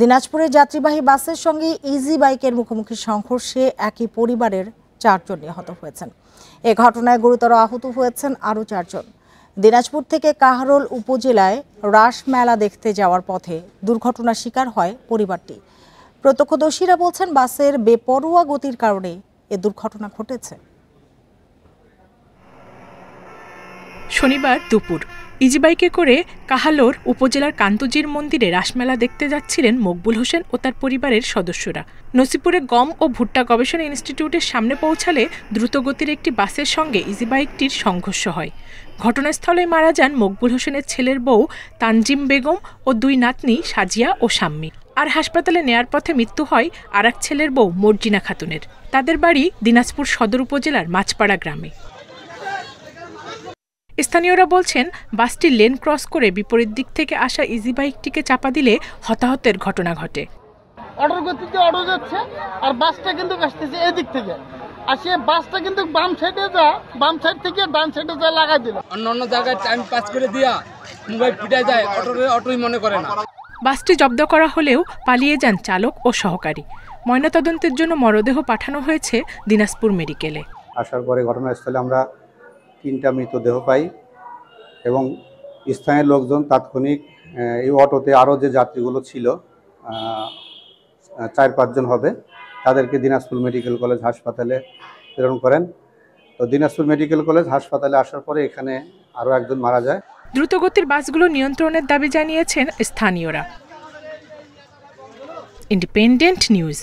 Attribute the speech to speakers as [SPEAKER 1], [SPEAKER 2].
[SPEAKER 1] দিনাজপুরে যাত্রীবাহী বাসের সঙ্গে ইজি বাইকের মুখোমুখি সংঘর্ষে একই পরিবারের 4 জন নিহত হয়েছেন। এ ঘটনায় গুরুতর আহত হয়েছেন আরও 4 জন। দিনাজপুর থেকে কাহারোল উপজেলায় রাস মেলা দেখতে যাওয়ার পথে দুর্ঘটনার শিকার হয় পরিবারটি। প্রত্যক্ষদর্শীরা বলছেন, বাসের বেপরোয়া গতির কারণে এ দুর্ঘটনা ঘটেছে।
[SPEAKER 2] শনিবার দুপুর ইজিবাইকে করে কাহালোর উপজেলার কান্তজির মন্দিরে রাসমেলা দেখতে যাচ্ছিলেন মকবুল হোসেন ও তার পরিবারের সদস্যরা। নসিপুরে গম ও ভুট্টা গবেষণা ইনস্টিটিউটের সামনে পৌঁছালে দ্রুতগতির একটি বাসের সঙ্গে ইজিবাইকটির সংঘর্ষ হয়। ঘটনাস্থলে মারা যান মকবুল হোসেনের ছেলের বউ তানজিম বেগম ও 2 নাতনি সাজিয়া ও শাম্মী। আর হাসপাতালে নেয়ার পথে মৃত্যু হয় আর এক ছেলের বউ মর্জিনা খাতুনের। তাদের বাড়ি দিনাজপুর সদর উপজেলার মাছপাড়া গ্রামে। স্থানীয়রা বলছেন, বাসটি লেন ক্রস করে বিপরীত দিক থেকে আসা ইজি বাইকটিকে চাপা দিলে হতাহতের ঘটনা ঘটে।
[SPEAKER 3] অটোর গতিতে অটো যাচ্ছে আর বাসটা কিন্তু আসতেছে এদিক থেকে, আর সে বাসটা কিন্তু বাম সাইড থেকে ডান সাইডে যা লাগাই দিল।
[SPEAKER 4] অন্য জায়গায় টাইম পাস করে দিয়া মোবাইল পিটা যায়, অটোই মনে করে না।
[SPEAKER 2] বাসটি জব্দ করা হলেও পালিয়ে যান চালক ও সহকারী। ময়নাতদন্তের জন্য মরদেহ পাঠানো হয়েছে দিনাজপুর মেডিকেলে।
[SPEAKER 5] আসার পরে ঘটনাস্থলে আমরা 3টা মৃতদেহ পাই এবং স্থানীয় লোকজন তাৎক্ষণিক এই অটোতে আরও যে যাত্রীগুলো ছিল 4-5 জন হবে, তাদেরকে দিনাজপুর মেডিকেল কলেজ হাসপাতালে প্রেরণ করেন। তো দিনাজপুর মেডিকেল কলেজ হাসপাতালে আসার পরে এখানে আরও একজন মারা যায়।
[SPEAKER 2] দ্রুতগতির বাসগুলো নিয়ন্ত্রণের দাবি জানিয়েছেন স্থানীয়রা। Independent news.